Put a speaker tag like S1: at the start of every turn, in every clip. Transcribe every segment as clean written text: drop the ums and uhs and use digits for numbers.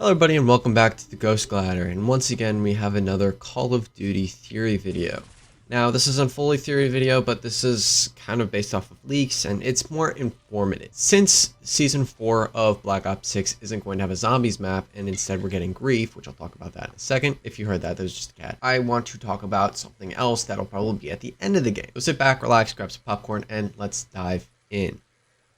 S1: Hello everybody and welcome back to the Ghost Glider, and once again we have another Call of Duty theory video. Now this isn't a fully theory video, but this is kind of based off of leaks and it's more informative. Since Season 4 of Black Ops 6 isn't going to have a zombies map and instead we're getting grief, which I'll talk about that in a second. If you heard that, that was just a cat. I want to talk about something else that'll probably be at the end of the game. So sit back, relax, grab some popcorn, and let's dive in.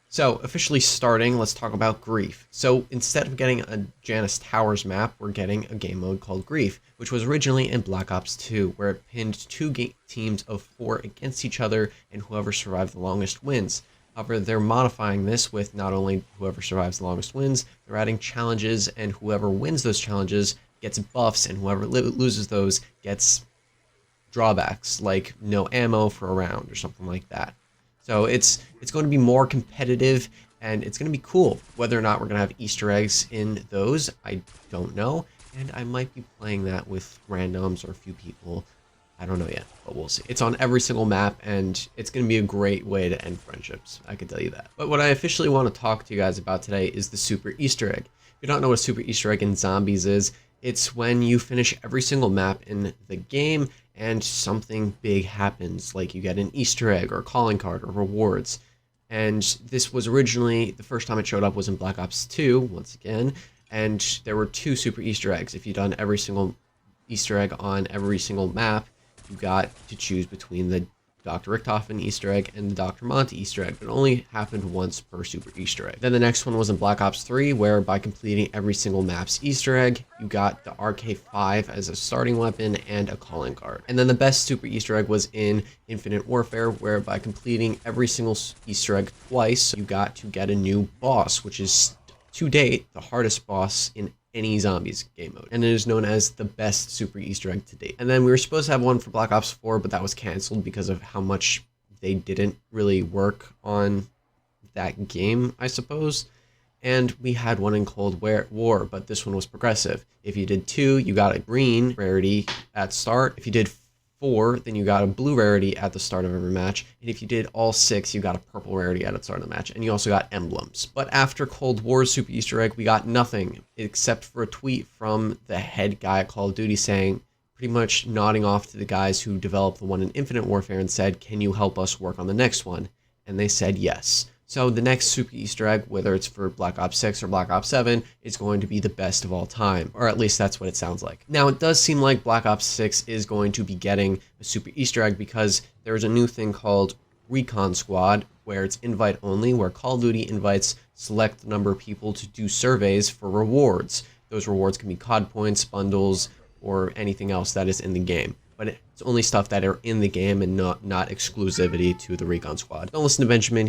S1: So, officially starting, let's talk about Grief. So, instead of getting a Janus Towers map, we're getting a game mode called Grief, which was originally in Black Ops 2, where it pinned two teams of 4 against each other, and whoever survived the longest wins. However, they're modifying this with not only whoever survives the longest wins, they're adding challenges, and whoever wins those challenges gets buffs, and whoever loses those gets drawbacks, like no ammo for a round or something like that. So it's going to be more competitive and it's going to be cool. Whether or not we're going to have Easter eggs in those, I don't know. And I might be playing that with randoms or a few people. I don't know yet, but we'll see. It's on every single map and it's going to be a great way to end friendships. I can tell you that. But what I officially want to talk to you guys about today is the Super Easter Egg. If you don't know what a Super Easter Egg in Zombies is, it's when you finish every single map in the game and something big happens, like you get an Easter egg or a calling card or rewards. And this was originally, the first time it showed up was in Black Ops 2, once again, and there were 2 super Easter eggs. If you'd done every single Easter egg on every single map, you got to choose between the Dr. Richtofen Easter egg and the Dr. Monty Easter egg, but it only happened once per super Easter egg. Then the next one was in Black Ops 3, where by completing every single map's Easter egg, you got the RK5 as a starting weapon and a calling card. And then the best super Easter egg was in Infinite Warfare, where by completing every single Easter egg twice, you got to get a new boss, which is to date the hardest boss in any zombies game mode, and it is known as the best super Easter egg to date. And then we were supposed to have one for Black Ops 4, but that was canceled because of how much they didn't really work on that game, I suppose. And we had one in Cold War, but this one was progressive. If you did 2, you got a green rarity at start. If you did 4, then you got a blue rarity at the start of every match, and if you did all 6, you got a purple rarity at the start of the match, and you also got emblems. But after Cold War's super Easter egg, we got nothing except for a tweet from the head guy at Call of Duty saying, pretty much nodding off to the guys who developed the one in Infinite Warfare and said, can you help us work on the next one? And they said yes. So the next super Easter egg, whether it's for Black Ops 6 or Black Ops 7, is going to be the best of all time. Or at least that's what it sounds like. Now, it does seem like Black Ops 6 is going to be getting a super Easter egg because there's a new thing called Recon Squad, where it's invite only, where Call of Duty invites select number of people to do surveys for rewards. Those rewards can be COD points, bundles, or anything else that is in the game. But it's only stuff that are in the game and not exclusivity to the Recon Squad. Don't listen to Benjamin,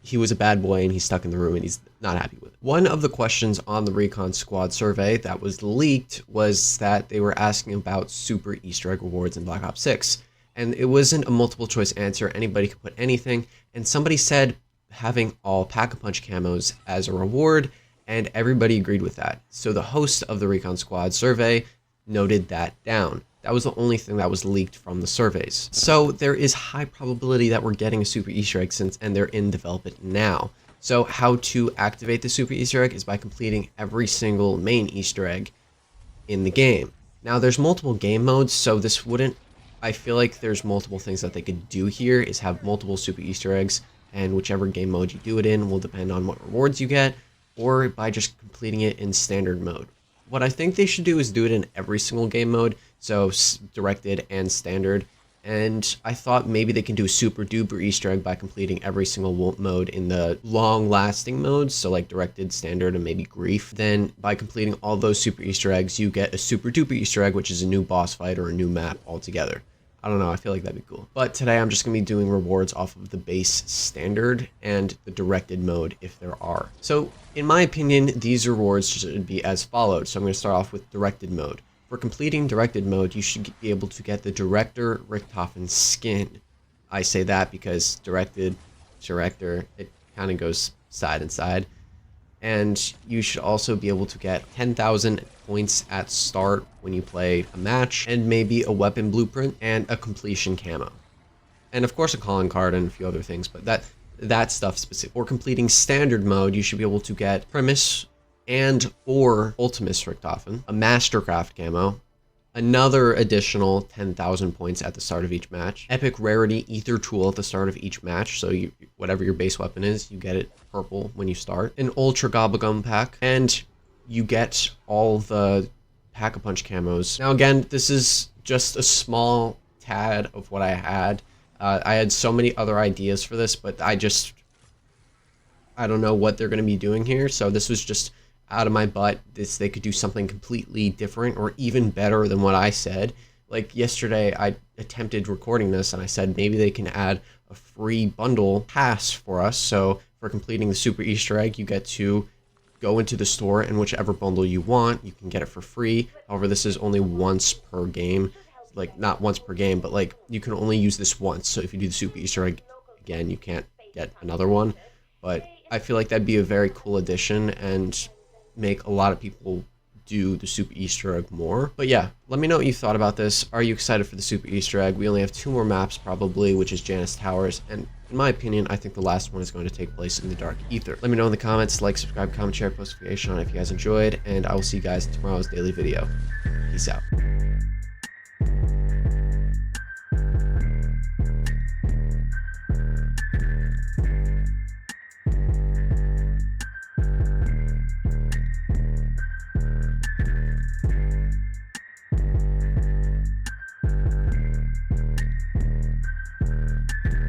S1: he was a bad boy and he's stuck in the room and he's not happy with it. One of the questions on the Recon Squad survey that was leaked was that they were asking about super Easter egg rewards in Black Ops 6. And it wasn't a multiple choice answer, anybody could put anything. And somebody said having all Pack-a-Punch camos as a reward, and everybody agreed with that. So the host of the Recon Squad survey noted that down. That was the only thing that was leaked from the surveys. So there is high probability that we're getting a super Easter egg and they're in development now. So how to activate the super Easter egg is by completing every single main Easter egg in the game. Now there's multiple game modes, so this wouldn't, I feel like there's multiple things that they could do here is have multiple super Easter eggs, and whichever game mode you do it in will depend on what rewards you get, or by just completing it in standard mode. What I think they should do is do it in every single game mode, so directed and standard, and I thought maybe they can do a super duper Easter egg by completing every single mode in the long lasting modes, so like directed, standard, and maybe grief. Then by completing all those super Easter eggs, you get a super duper Easter egg, which is a new boss fight or a new map altogether. I don't know, I feel like that'd be cool. But today I'm just going to be doing rewards off of the base standard and the directed mode if there are. So in my opinion, these rewards should be as follows. So I'm going to start off with directed mode. For completing directed mode, you should be able to get the Dr. Richtofen skin. I say that because directed, director, it kind of goes side and side. And you should also be able to get 10,000 points at start when you play a match, and maybe a weapon blueprint and a completion camo. And of course a calling card and a few other things, but that stuff specific. For completing standard mode, you should be able to get premise and or Ultimus Richtofen, a Mastercraft camo, another additional 10,000 points at the start of each match, epic rarity ether tool at the start of each match, so whatever your base weapon is, you get it purple when you start, an ultra gobblegum pack, and you get all the Pack-a-Punch camos. Now again, this is just a small tad of what I had. I had so many other ideas for this, but I don't know what they're going to be doing here, so this was just out of my butt. They could do something completely different or even better than what I said. Like yesterday, I attempted recording this and I said maybe they can add a free bundle pass for us. So for completing the super Easter egg, you get to go into the store and whichever bundle you want, you can get it for free. However, this is only once per game. Like not once per game, but like you can only use this once. So if you do the super Easter egg again, you can't get another one. But I feel like that'd be a very cool addition and make a lot of people do the super Easter egg more. But yeah, let me know what you thought about this. Are you excited for the super Easter egg? We only have 2 more maps probably, which is Janus Towers, and in my opinion, I think the last one is going to take place in the Dark Ether. Let me know in the comments, like, subscribe, comment, share, post notification on if you guys enjoyed, and I will see you guys in tomorrow's daily video. Peace out.